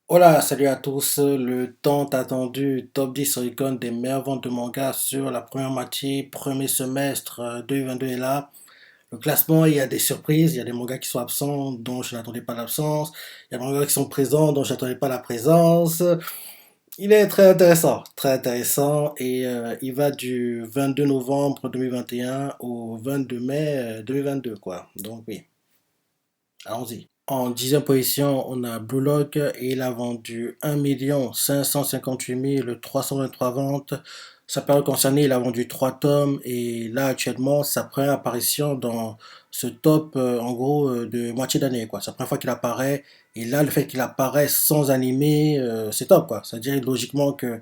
Hola, salut à tous. Le tant attendu top 10 Oricon des meilleures ventes de manga sur la première moitié, premier semestre 2022 est là. Le classement, il y a des surprises, il y a des mangas qui sont absents dont je n'attendais pas l'absence, il y a des mangas qui sont présents dont je n'attendais pas la présence. Il est très intéressant et il va du 22 novembre 2021 au 22 mai 2022 quoi. Donc oui, allons-y. En dixième position, on a Blue Lock et il a vendu 1 558 323 ventes. Sa période concernée, il a vendu 3 tomes et là actuellement, sa première apparition dans ce top en gros de moitié d'année quoi. C'est la première fois qu'il apparaît et là le fait qu'il apparaisse sans animé, c'est top quoi. C'est-à-dire logiquement que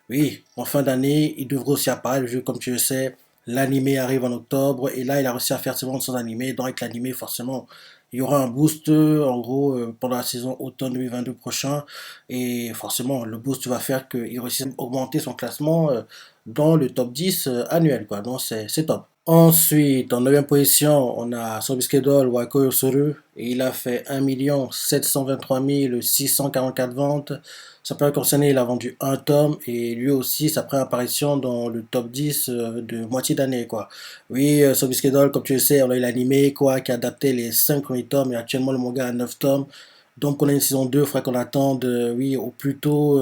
oui, en fin d'année, il devrait aussi apparaître vu comme tu le sais, l'animé arrive en octobre et là il a réussi à faire ses ventes sans animé. Donc avec l'animé forcément il y aura un boost en gros pendant la saison automne 2022 prochain et forcément le boost va faire qu'il réussisse à augmenter son classement dans le top 10 annuel quoi. Donc c'est top. Ensuite, en 9 position, on a Sobiskedol Wako Yosuru et il a fait 1 723 644 ventes. Sa période concernée, il a vendu un tome et lui aussi sa première apparition dans le top 10 de moitié d'année quoi. Oui, Sobiskedol, comme tu le sais, on a eu l'animé quoi, qui a adapté les 5 premiers tomes et actuellement le manga a 9 tomes. Donc on a une saison 2, il faudrait qu'on attende oui, au plus tôt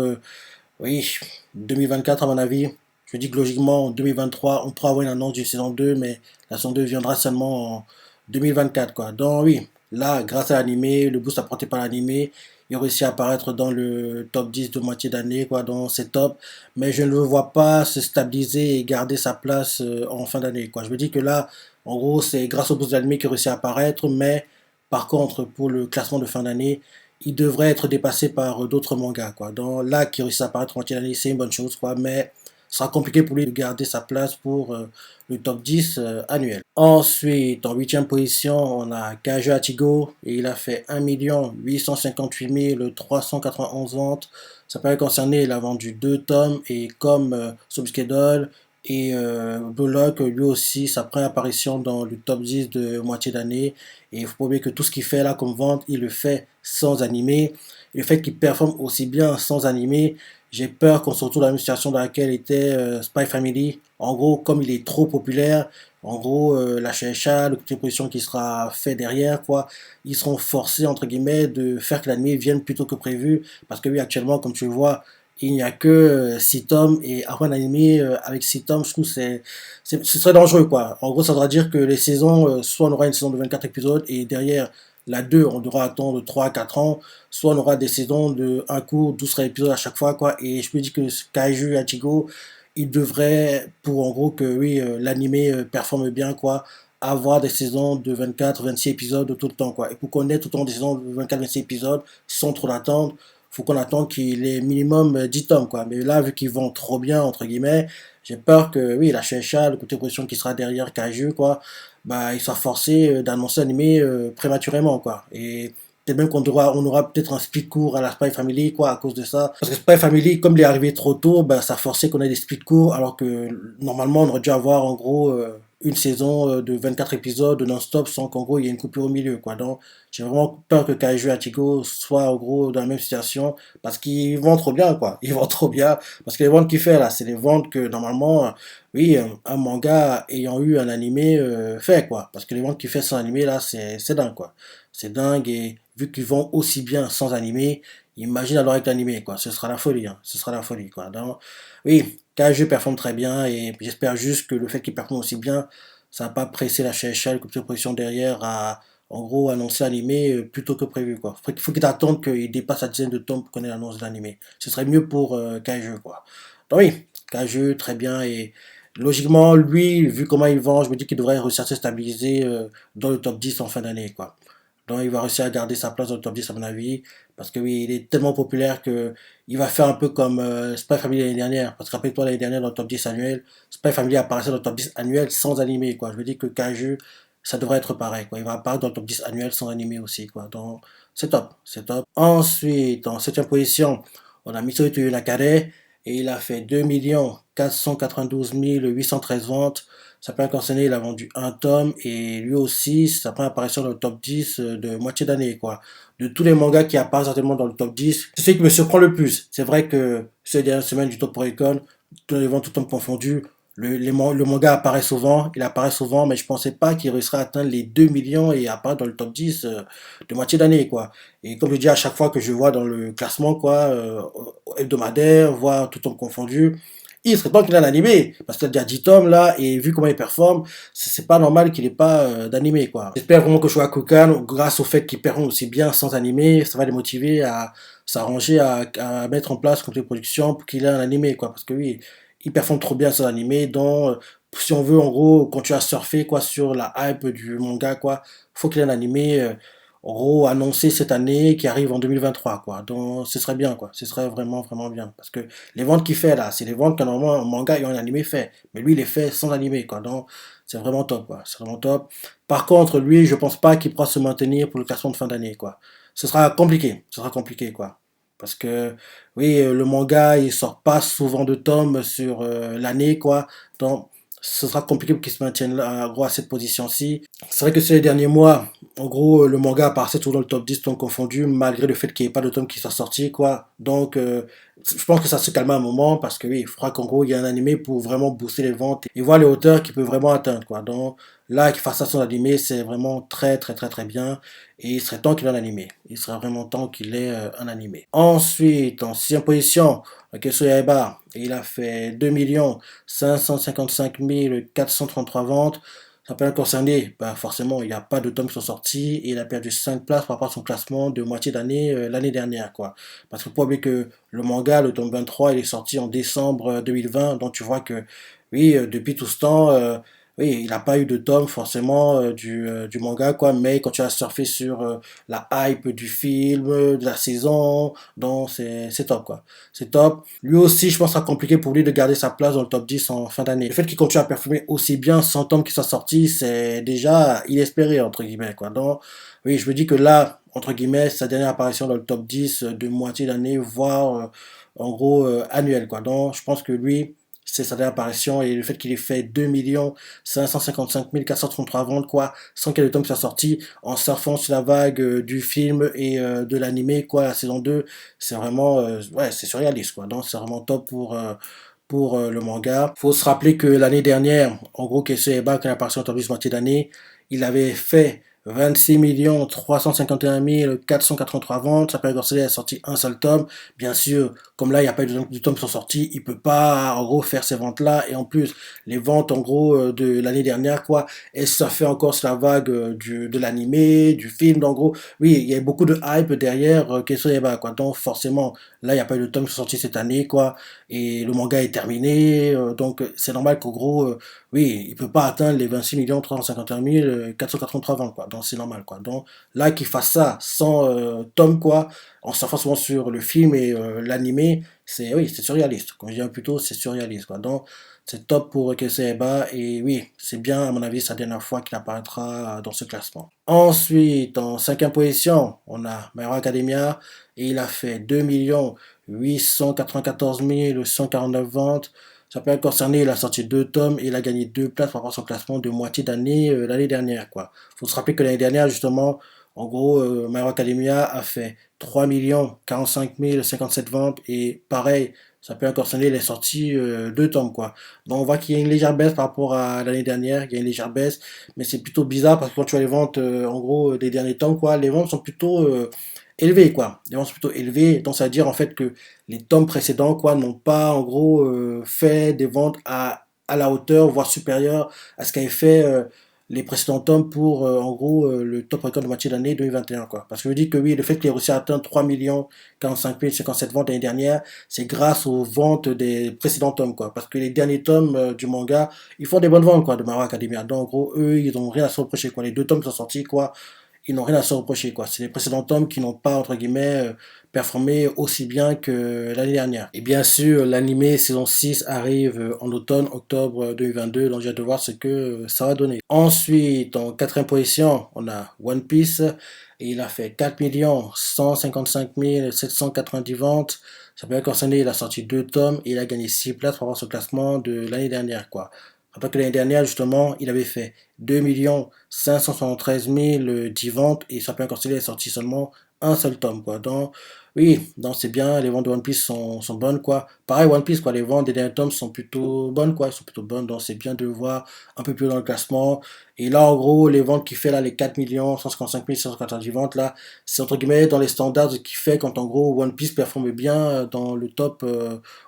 oui, 2024 à mon avis. Je dis que logiquement, en 2023, on pourra avoir une annonce d'une saison 2, mais la saison 2 viendra seulement en 2024, quoi. Donc oui, là, grâce à l'animé, le boost apporté par l'animé, il réussit à apparaître dans le top 10 de moitié d'année, quoi. Donc c'est top. Mais je ne le vois pas se stabiliser et garder sa place en fin d'année, quoi. Je me dis que là, en gros, c'est grâce au boost de l'animé qu'il réussit à apparaître, mais par contre, pour le classement de fin d'année, il devrait être dépassé par d'autres mangas, quoi. Donc là, qui réussit à apparaître en moitié d'année, c'est une bonne chose, quoi. Mais ce sera compliqué pour lui de garder sa place pour le top 10 annuel. Ensuite, en huitième position, on a Kaja Atigo et il a fait 1 858 391 ventes. Ça paraît concerné, il a vendu 2 tomes et comme Subskedol et Bullock, lui aussi, sa première apparition dans le top 10 de moitié d'année. Et il faut pas oublier que tout ce qu'il fait là comme vente, il le fait sans animé. Et le fait qu'il performe aussi bien sans animé, j'ai peur qu'on se retrouve dans la même situation dans laquelle était Spy Family. En gros, comme il est trop populaire, en gros, la CHA, le côté position qui sera fait derrière, quoi, ils seront forcés, entre guillemets, de faire que l'anime vienne plus tôt que prévu. Parce que oui, actuellement, comme tu le vois, il n'y a que 6 tomes. Et avoir un anime avec 6 tomes, je trouve ce serait dangereux, quoi. En gros, ça voudra dire que les saisons, soit on aura une saison de 24 épisodes et derrière la 2 on devra attendre 3 à 4 ans, soit on aura des saisons de un coup, 12 épisodes à chaque fois, quoi. Et je me dis que Kaiju Ichigo, il devrait, pour en gros que oui, l'animé performe bien, quoi, avoir des saisons de 24-26 épisodes tout le temps, quoi. Et pour qu'on ait tout le temps des saisons de 24-26 épisodes, sans trop l'attendre, faut qu'on attende qu'il ait minimum 10 tomes, quoi. Mais là, vu qu'ils vont trop bien, entre guillemets, j'ai peur que, oui, la Shueisha, le côté production qui sera derrière Kaiju, quoi, bah, il soit forcé d'annoncer l'animé prématurément, quoi. Et peut-être même on aura peut-être un split court à la Spy Family, quoi, à cause de ça. Parce que Spy Family, comme il est arrivé trop tôt, bah, ça forçait qu'on ait des split courts, alors que normalement, on aurait dû avoir, en gros, une saison de 24 épisodes non-stop sans qu'en gros, il y ait une coupure au milieu, quoi. Donc, j'ai vraiment peur que Kaiju Atigo soit, en gros, dans la même situation, parce qu'ils vendent trop bien, quoi. Ils vendent trop bien, parce que les ventes qu'il fait, là, c'est des ventes que, normalement, oui, un manga ayant eu un animé fait, quoi. Parce que les ventes qu'il fait sans animé, là, c'est dingue, quoi. C'est dingue, et vu qu'ils vont aussi bien sans animé, imagine alors avec l'animé, quoi. Ce sera la folie, hein. Ce sera la folie, quoi. Donc, oui, KG performe très bien, et j'espère juste que le fait qu'il performe aussi bien, ça va pas presser la CHL, comme position derrière, à, en gros, annoncer l'animé plus tôt que prévu, quoi. Faut qu'il attende qu'il dépasse la dizaine de tomes pour qu'on ait l'annonce de l'animé. Ce serait mieux pour KG, quoi. Donc oui, KG, très bien, et logiquement, lui, vu comment il vend, je me dis qu'il devrait réussir à se stabiliser dans le top 10 en fin d'année, quoi. Donc il va réussir à garder sa place dans le top 10 à mon avis, parce que oui, il est tellement populaire que il va faire un peu comme Spy Family l'année dernière. Parce que rappelle-toi, l'année dernière, dans le top 10 annuel, Spy Family apparaissait dans le top 10 annuel sans animé, quoi. Je me dis que Kaju, ça devrait être pareil, quoi. Il va apparaître dans le top 10 annuel sans animé aussi, quoi. Donc c'est top, c'est top. Ensuite, en septième position, on a Misori Nakare et il a fait 2 492 813 ventes. Sa première concernée, il a vendu un tome et lui aussi, sa première apparition dans le top 10 de moitié d'année, quoi. De tous les mangas qui apparaissent certainement dans le top 10, c'est ce qui me surprend le plus. C'est vrai que ces dernières semaines du Top Oricon, tous les ventes, tout temps confondu, le manga il apparaît souvent, mais je pensais pas qu'il réussirait à atteindre les 2 millions et apparaître dans le top 10 de moitié d'année, quoi. Et comme je dis à chaque fois que je vois dans le classement, quoi, hebdomadaire, voire tout temps confondu, il serait temps qu'il ait un animé, parce qu'il a déjà 10 tomes là, et vu comment il performe, c'est pas normal qu'il ait pas d'animé, quoi. J'espère vraiment que Shogakukan, grâce au fait qu'il performe aussi bien sans animé, ça va les motiver à s'arranger à mettre en place contre les productions pour qu'il ait un animé, quoi. Parce que oui, il performe trop bien sans animé, donc si on veut en gros continuer à surfer quoi sur la hype du manga, quoi, faut qu'il ait un animé en gros annoncé cette année qui arrive en 2023, quoi. Donc ce serait bien, quoi. Ce serait vraiment vraiment bien parce que les ventes qu'il fait là, c'est les ventes qu'un normalement un manga et un animé fait, mais lui il les fait sans animé, quoi. Donc c'est vraiment top, quoi. C'est vraiment top. Par contre, lui, je pense pas qu'il pourra se maintenir pour le classement de fin d'année, quoi. Ce sera compliqué, quoi. Parce que oui, le manga, il sort pas souvent de tomes sur l'année, quoi. Donc, ce sera compliqué pour qu'il se maintienne là, en gros, à cette position-ci. C'est vrai que ces derniers mois, en gros, le manga apparaissait toujours dans le top 10, tomes confondus, malgré le fait qu'il n'y ait pas de tome qui soit sorti, quoi. Donc, je pense que ça se calme un moment, parce que oui, il faudra qu'en gros, il y ait un animé pour vraiment booster les ventes et voir les hauteurs qu'il peut vraiment atteindre, quoi. Donc, là, qu'il fasse ça son animé, c'est vraiment très, très, très, très bien. Et il serait temps qu'il ait un animé. Il serait vraiment temps qu'il ait un animé. Ensuite, en 6e position, Keisuya Yaiba, il a fait 2 555 433 ventes. Ça peut concerner, bah forcément, il n'y a pas de tomes qui sont sortis et il a perdu 5 places par rapport à son classement de moitié d'année l'année dernière, quoi. Parce qu'il faut pas oublier que le manga, le tome 23, il est sorti en décembre 2020, donc tu vois que, oui, depuis tout ce temps, oui, il n'a pas eu de tome forcément du manga, quoi, mais quand tu as surfé sur la hype du film, de la saison, donc c'est top, quoi. C'est top. Lui aussi, je pense que ça sera compliqué pour lui de garder sa place dans le top 10 en fin d'année. Le fait qu'il continue à performer aussi bien sans tomes qui soit sorti, c'est déjà inespéré, entre guillemets, quoi. Donc, oui, je me dis que là, entre guillemets, sa dernière apparition dans le top 10 de moitié d'année, voire en gros annuel, quoi. Donc, je pense que lui, c'est sa dernière apparition et le fait qu'il ait fait 2 555 433 ventes, quoi, sans qu'il y ait de tome qui soit sorti, en surfant sur la vague du film et de l'animé, quoi, la saison 2, c'est vraiment, ouais, c'est surréaliste, quoi. Donc, c'est vraiment top pour le manga. Faut se rappeler que l'année dernière, en gros, Keisuya Eba, quand il est apparu en top 10 moitié d'année, il avait fait 26 351 483 ventes. Sa période a sorti un seul tome. Bien sûr, comme là, il n'y a pas eu de tomes qui sont sortis, il peut pas, en gros, faire ces ventes-là. Et en plus, les ventes, en gros, de l'année dernière, quoi, et ça fait encore sur la vague de l'animé, du film. Donc, en gros, oui, il y a beaucoup de hype derrière Keisuya Eba, quoi. Donc, forcément, là, il n'y a pas eu de tomes qui sont sortis cette année, quoi. Et le manga est terminé. Donc, c'est normal qu'en gros, oui, il peut pas atteindre les 26 351 483 ventes, quoi. Donc, c'est normal, quoi. Donc, là, qu'il fasse ça sans tome, quoi, en surfant souvent sur le film et l'animé, c'est, oui, c'est surréaliste. Comme je disais plus tôt, c'est surréaliste, quoi. Donc, c'est top pour Keseba et oui, c'est bien, à mon avis, sa dernière fois qu'il apparaîtra dans ce classement. Ensuite, en 5e position, on a My Hero Academia et il a fait 2 894 149 ventes. Ça peut concerner, il a sorti 2 tomes et il a gagné 2 places par rapport à son classement de moitié d'année l'année dernière, quoi. Faut se rappeler que l'année dernière, justement, en gros, My Hero Academia a fait 3 45 057 ventes et pareil, ça peut concerner, il est sorti 2 tomes, quoi. Donc on voit qu'il y a une légère baisse par rapport à l'année dernière, il y a une légère baisse, mais c'est plutôt bizarre parce que quand tu vois les ventes, en gros, des derniers tomes, quoi, les ventes sont plutôt élevées, quoi. Les ventes sont plutôt élevées, donc ça veut dire en fait que les tomes précédents, quoi, n'ont pas en gros fait des ventes à la hauteur, voire supérieure à ce qu'avaient fait les précédents tomes pour en gros le top record de moitié d'année 2021, quoi. Parce que je dis que oui, le fait qu'il ait réussi à atteindre 3 45 057 ventes l'année dernière, c'est grâce aux ventes des précédents tomes, quoi. Parce que les derniers tomes du manga, ils font des bonnes ventes, quoi, de My Hero Academia. Donc en gros, eux, ils ont rien à se reprocher, quoi. Les 2 tomes qui sont sortis, quoi, ils n'ont rien à se reprocher, quoi. C'est les précédents tomes qui n'ont pas, entre guillemets, performé aussi bien que l'année dernière. Et bien sûr, l'animé saison 6 arrive en automne, octobre 2022, donc j'ai hâte de voir ce que ça va donner. Ensuite, en quatrième position, on a One Piece, et il a fait 4 155 790 ventes. Ça peut concerner, il a sorti 2 tomes, et il a gagné 6 places par rapport à ce classement de l'année dernière, quoi. En tant que l'année dernière, justement, il avait fait 2 573 010 ventes, et ça peut concerner, il est sorti seulement un seul tome, quoi. Donc, oui, donc c'est bien, les ventes de One Piece sont bonnes, quoi. Pareil, One Piece, quoi, les ventes des derniers tomes sont plutôt bonnes, quoi, ils sont plutôt bonnes, donc c'est bien de le voir un peu plus dans le classement. Et là, en gros, les ventes qu'il fait, là, les 4 155 690 ventes, là, c'est entre guillemets dans les standards ce qui fait quand, en gros, One Piece performe bien dans le top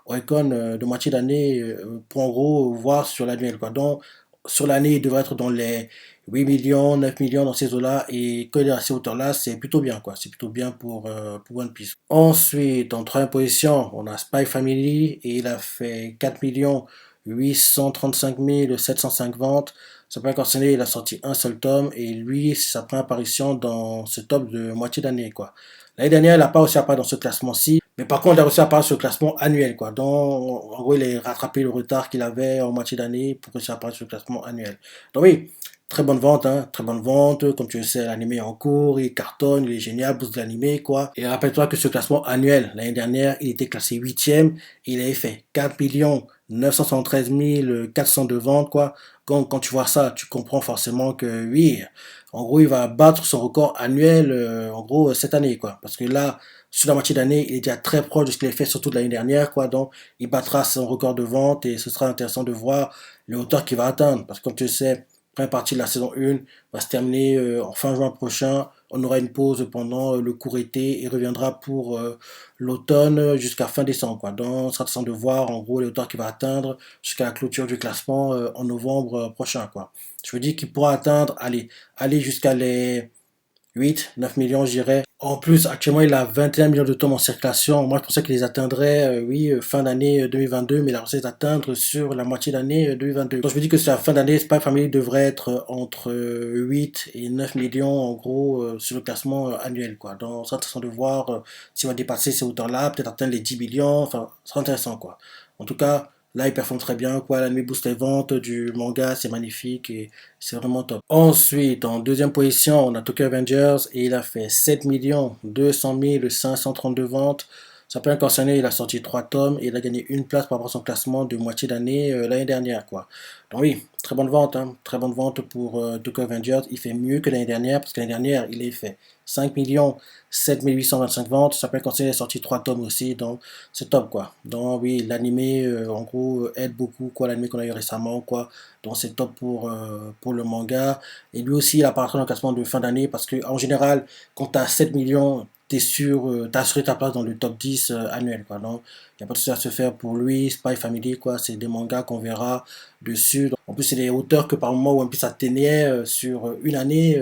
Oricon de moitié d'année pour, en gros, voir sur l'annuel, quoi. Donc, sur l'année, il devrait être dans les 8 millions, 9 millions dans ces eaux-là, et quand il est à ces hauteurs-là, c'est plutôt bien, quoi. C'est plutôt bien pour One Piece. Ensuite, en troisième position, on a Spy Family, et il a fait 4 835 705 ventes. Ça peut concerner, il a sorti un seul tome, et lui, c'est sa première apparition dans ce top de moitié d'année, quoi. L'année dernière, il n'a pas réussi à apparaître dans ce classement-ci, mais par contre, il a réussi à apparaître sur le classement annuel, quoi. Donc, en gros, il a rattrapé le retard qu'il avait en moitié d'année pour réussir à apparaître sur le classement annuel. Donc oui, très bonne vente, hein, très bonne vente. Comme tu le sais, l'animé est en cours, il cartonne, il est génial, boost de l'animé, quoi. Et rappelle-toi que ce classement annuel, l'année dernière, il était classé 8e, il avait fait 4 973 402 ventes, quoi. Quand tu vois ça, tu comprends forcément que oui, en gros, il va battre son record annuel, en gros, cette année, quoi. Parce que là, sur la moitié d'année, il est déjà très proche de ce qu'il a fait, surtout de l'année dernière, quoi. Donc, il battra son record de vente et ce sera intéressant de voir les hauteurs qu'il va atteindre. Parce que comme tu le sais, première partie de la saison 1 va se terminer en fin juin prochain. On aura une pause pendant le court été et reviendra pour l'automne jusqu'à fin décembre, quoi. Donc, ça sera intéressant de voir en gros les hauteurs qu'il va atteindre jusqu'à la clôture du classement en novembre prochain, quoi. Je veux dire qu'il pourra atteindre, aller jusqu'à les 8, 9 millions, je dirais. En plus, actuellement, il a 21 millions de tomes en circulation. Moi, je pensais qu'il les atteindrait, oui, fin d'année 2022, mais il a réussi à les atteindre sur la moitié d'année 2022. Donc, je me dis que sur la fin d'année, Spy Family devrait être entre 8 et 9 millions, en gros, sur le classement annuel, quoi. Donc, c'est intéressant de voir s'il va dépasser ces hauteurs-là, peut-être atteindre les 10 millions. Enfin, ce sera intéressant, quoi. En tout cas, là, il performe très bien, quoi. L'anime booste les ventes du manga, c'est magnifique et c'est vraiment top. Ensuite, en deuxième position, on a Tokyo Avengers et il a fait 7 200 532 ventes. Ça peut concerner, il a sorti 3 tomes et il a gagné une place par rapport à son classement de moitié d'année l'année dernière, quoi. Donc oui, très bonne vente, hein, très bonne vente pour Tokyo Avengers. Il fait mieux que l'année dernière parce que l'année dernière, il a fait 5 7 825 ventes. Ça peut concerner, il a sorti 3 tomes aussi, donc c'est top, quoi. Donc oui, l'animé, en gros, aide beaucoup, quoi, l'animé qu'on a eu récemment, quoi. Donc c'est top pour le manga. Et lui aussi, il apparaîtra dans le classement de fin d'année parce que en général, quand tu as 7 millions, t'es sûr, t'as assuré ta place dans le top 10 annuel, quoi. Donc, il n'y a pas de souci à se faire pour lui, Spy Family, quoi. C'est des mangas qu'on verra dessus. En plus, c'est des auteurs que par moment One Piece atteignait sur une année,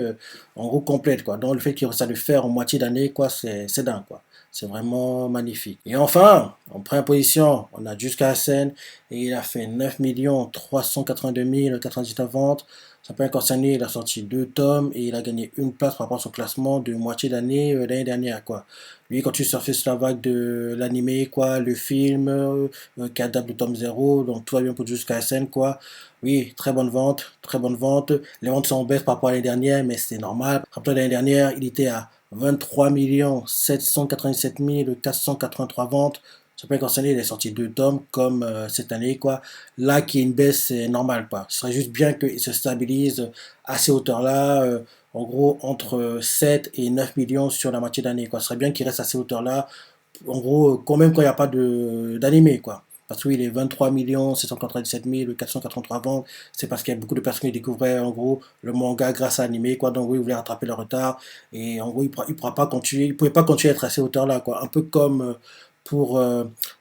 en gros, complète, quoi. Donc, le fait qu'il réussisse à le faire en moitié d'année, quoi, c'est dingue, quoi. C'est vraiment magnifique. Et enfin, en première position, on a Jusqu'à la scène et il a fait 9 382 099 ventes. Ça peut concerner, il a sorti 2 tomes et il a gagné une place par rapport à son classement de moitié d'année l'année dernière, quoi. Lui, quand tu surfais sur la vague de l'animé, quoi, le film qui adapte le tome 0, donc tout va bien pour Jusqu'à la scène, quoi. Oui, très bonne vente, très bonne vente. Les ventes sont en baisse par rapport à l'année dernière, mais c'est normal. Rappelez, l'année dernière, il était à 23 787 483 ventes. Ça peut concerner, il est sorti 2 tomes comme cette année, quoi. Là, qui est une baisse, c'est normal, quoi. Ce serait juste bien qu'il se stabilise à ces hauteurs-là, en gros, entre 7 et 9 millions sur la moitié d'année, quoi. Ce serait bien qu'il reste à ces hauteurs-là, en gros, quand même quand il n'y a pas d'animé, quoi. Parce que oui, les 23 797 483 ventes, c'est parce qu'il y a beaucoup de personnes qui découvraient en gros le manga grâce à l'animé, quoi. Donc oui, ils voulaient rattraper le retard. Et en gros, il pourra pas continuer, il pouvait pas continuer à être à ces hauteurs-là, quoi. Un peu comme pour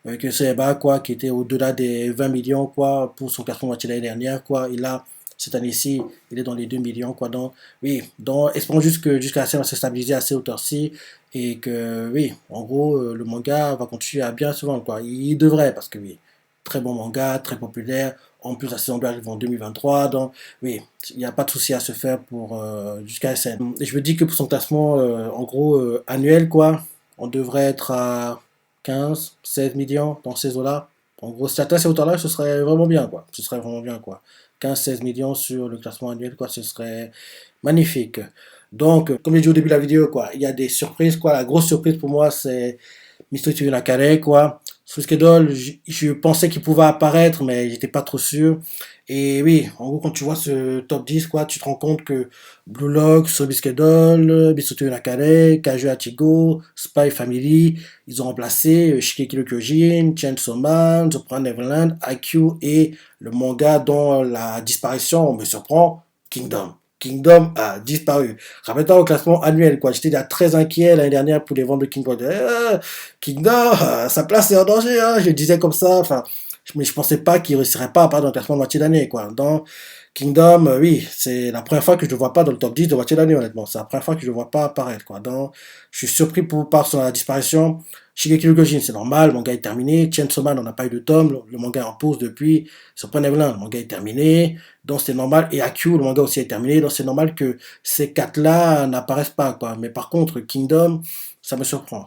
que Seba, quoi, qui était au-delà des 20 millions, quoi, pour son classement moitié l'année dernière, quoi. Et là, cette année-ci, il est dans les 2 millions, quoi. Donc, oui, donc, espérons juste que jusqu'à la scène va se stabiliser à ces hauteurs-ci et que, oui, en gros, le manga va continuer à bien se vendre, quoi. Il devrait, parce que, oui, très bon manga, très populaire. En plus, la saison 2 arrive en 2023. Donc, oui, il n'y a pas de souci à se faire pour jusqu'à SN. Et je me dis que pour son classement, en gros, annuel, quoi, on devrait être à 15, 16 millions dans ces eaux-là. En gros, si atteint ces hauteurs-là, ce serait vraiment bien, quoi. Ce serait vraiment bien, quoi. 15-16 millions sur le classement annuel, quoi, ce serait magnifique. Donc, comme j'ai dit au début de la vidéo, quoi, il y a des surprises, quoi. La grosse surprise pour moi, c'est Mysterio Nakare, quoi. Suskedol, je pensais qu'il pouvait apparaître, mais j'étais pas trop sûr. Et oui, en gros, quand tu vois ce top 10, quoi, tu te rends compte que Blue Lock, Sobiskedol, Mysterio Nakare, Kaju Hachigo, Spy Family, ils ont remplacé Shigeki no Kyojin, Chainsaw Man, The Promised Neverland, IQ et le manga dont la disparition me surprend, Kingdom. Kingdom a disparu. Rappelle-toi au classement annuel, quoi. J'étais déjà très inquiet l'année dernière pour les ventes de Kingdom. Kingdom, sa place est en danger, hein. Je le disais comme ça. Enfin, mais je pensais pas qu'il réussirait pas à part dans le classement de moitié d'année, quoi. Dans Kingdom, oui, c'est la première fois que je le vois pas dans le top 10 de moitié d'année, honnêtement. C'est la première fois que je le vois pas apparaître, quoi. Donc, je suis surpris par son disparition. Shigeki no Kyojin, c'est normal, le manga est terminé. Chainsaw Man, on n'a pas eu de tome, le manga est en pause depuis. Super Neverland, le manga est terminé, donc c'est normal. Et AQ, le manga aussi est terminé, donc c'est normal que ces quatre-là n'apparaissent pas, quoi. Mais par contre, Kingdom, ça me surprend,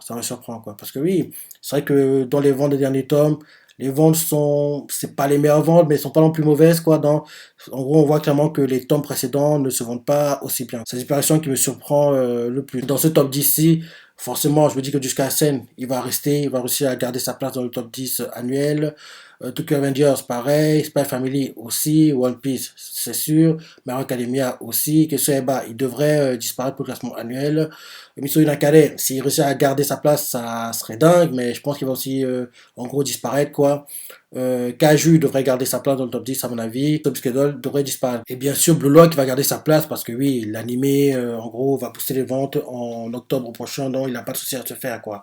quoi. Parce que oui, c'est vrai que dans les ventes des derniers tomes, les ventes sont, c'est pas les meilleures ventes, mais elles sont pas non plus mauvaises, quoi. En gros, on voit clairement que les tomes précédents ne se vendent pas aussi bien. C'est l'inspiration qui me surprend le plus. Dans ce top 10-ci, forcément, je me dis que jusqu'à Sen, il va réussir à garder sa place dans le top 10 annuel. Tokyo Avengers, pareil. Spy Family aussi. One Piece, c'est sûr. My Hero Academia aussi. Kesoeba, il devrait disparaître pour le classement annuel. Mitsui Nakare, s'il réussit à garder sa place, ça serait dingue, mais je pense qu'il va aussi, en gros, disparaître, quoi. Kaju devrait garder sa place dans le top 10 à mon avis. Top Schedule devrait disparaître. Et bien sûr, Blue Lock va garder sa place parce que oui, l'animé, en gros, va booster les ventes en octobre prochain, donc il n'a pas de souci à se faire, quoi.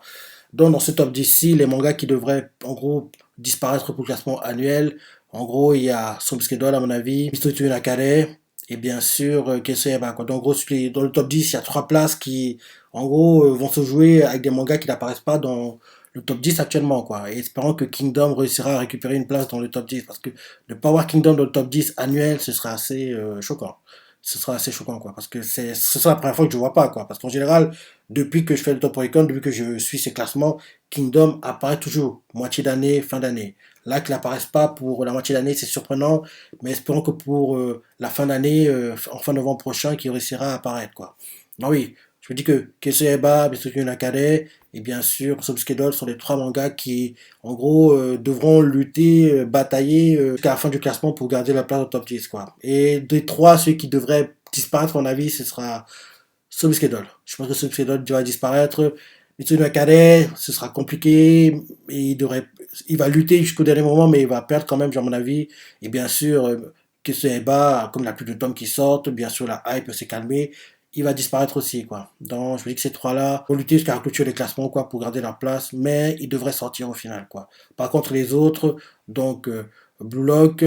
Donc dans ce top 10-ci, les mangas qui devraient, en gros, disparaître pour le classement annuel, en gros, il y a Schedule à mon avis, Mitsui Nakare, et bien sûr, Kesoyaba, quoi. Donc, en gros, dans le top 10, il y a trois places qui, en gros, vont se jouer avec des mangas qui n'apparaissent pas dans le top 10 actuellement, quoi. Et espérons que Kingdom réussira à récupérer une place dans le top 10, parce que ne pas avoir Kingdom dans le top 10 annuel, ce serait assez choquant. Ce sera assez choquant, quoi, parce que ce sera la première fois que je ne vois pas, quoi. Parce qu'en général, depuis que je fais le Top Oricon, depuis que je suis ces classements, Kingdom apparaît toujours, moitié d'année, fin d'année. Là, qu'il n'apparaisse pas pour la moitié d'année, c'est surprenant, mais espérons que pour la fin d'année, en fin novembre prochain, qu'il réussira à apparaître, quoi. Non, oui, je me dis que Kesoeba, Mitsuki Nakare et bien sûr Subskedol sont les trois mangas qui, en gros, devront lutter, batailler jusqu'à la fin du classement pour garder la place au top 10, quoi. Et des trois, celui qui devrait disparaître, à mon avis, ce sera Subskedol. Je pense que Subskedol va disparaître. Mitsuki Nakare, ce sera compliqué, et il va lutter jusqu'au dernier moment, mais il va perdre quand même, à mon avis. Et bien sûr, Kesoeba, comme il n'y a plus de tomes qui sortent, bien sûr, la hype s'est calmée, il va disparaître aussi, quoi. Donc, je me dis que ces trois-là vont lutter jusqu'à la clôture des classements, quoi, pour garder leur place, mais ils devraient sortir au final, quoi. Par contre, les autres, donc, Blue Lock,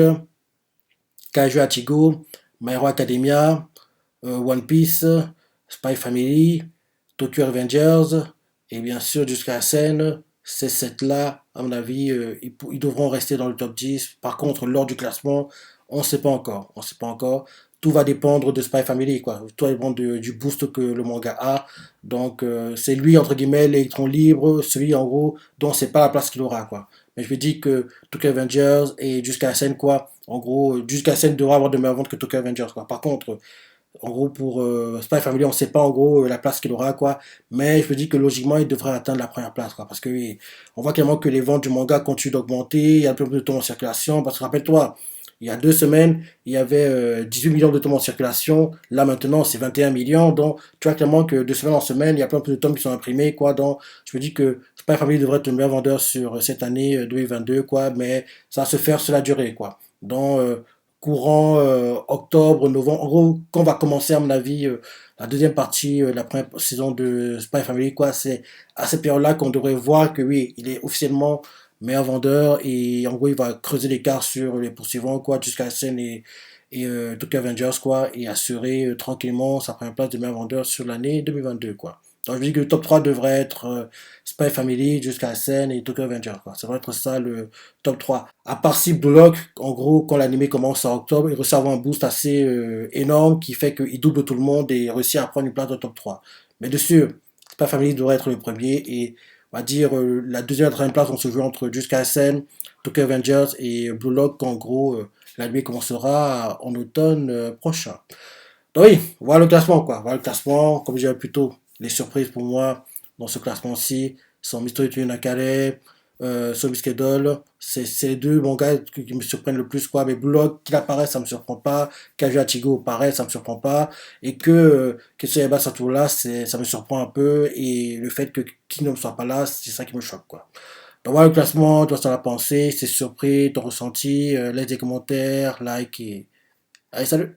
Kaiju Hachigo, My Hero Academia, One Piece, Spy Family, Tokyo Revengers, et bien sûr, jusqu'à la scène, ces sept-là, à mon avis, ils devront rester dans le top 10. Par contre, lors du classement, on ne sait pas encore. On sait pas encore. Tout va dépendre de Spy Family, quoi. Tout va dépendre du boost que le manga a. Donc, c'est lui, entre guillemets, l'électron libre, celui, en gros, dont c'est pas la place qu'il aura, quoi. Mais je me dis que Tokyo Avengers et jusqu'à la scène, quoi. En gros, jusqu'à la scène devra avoir de meilleures ventes que Tokyo Avengers, quoi. Par contre, en gros, pour Spy Family, on ne sait pas en gros la place qu'il aura, quoi. Mais je me dis que logiquement, il devrait atteindre la première place, quoi. Parce que oui, on voit clairement que les ventes du manga continuent d'augmenter. Il y a un peu plus de tomes en circulation. Parce que rappelle-toi, il y a 2 semaines, il y avait 18 millions de tomes en circulation. Là maintenant, c'est 21 millions. Donc, tu vois clairement que de semaine en semaine, il y a plein plus de tomes qui sont imprimés, quoi. Donc, je me dis que Spy Family devrait être le meilleur vendeur sur cette année 2022, quoi. Mais ça va se faire sur la durée, quoi. Donc, courant octobre, novembre. En gros, quand on va commencer, à mon avis, la deuxième partie, la première saison de Spy Family, quoi, c'est à cette période-là qu'on devrait voir que oui, il est officiellement meilleur vendeur et en gros, il va creuser l'écart sur les poursuivants, quoi, jusqu'à la scène et Tokyo Avengers, quoi, et assurer tranquillement sa première place de meilleur vendeur sur l'année 2022, quoi. Donc je dis que le top 3 devrait être Spy Family, jusqu'à Sen et Tokyo Avenger, quoi. Ça devrait être ça le top 3. À part si Blue Lock, en gros, quand l'anime commence en octobre, il réussit à avoir un boost assez énorme qui fait qu'il double tout le monde et réussit à prendre une place dans le top 3. Mais dessus, Spy Family devrait être le premier et on va dire la deuxième et la troisième place vont se jouer entre jusqu'à Sen, Tokyo Avengers et Blue Lock, en gros, l'anime commencera en automne prochain. Donc oui, voilà le classement, quoi. Voilà le classement. Comme je disais plus tôt, les surprises pour moi dans ce classement-ci sont Mystery to Nakale, Sobisuke Doll. C'est les deux mangas qui me surprennent le plus, quoi. Mais Blue Lock, qu'il apparaisse, ça me surprend pas. Kazuya Chigo, pareil, ça me surprend pas. Et que Soyaba Satoru là, ça me surprend un peu. Et le fait que Kingdom ne soit pas là, c'est ça qui me choque, quoi. Donc voilà le classement, toi ça l'a pensé, c'est surpris, ton ressenti, laisse des commentaires, like et... Allez, salut!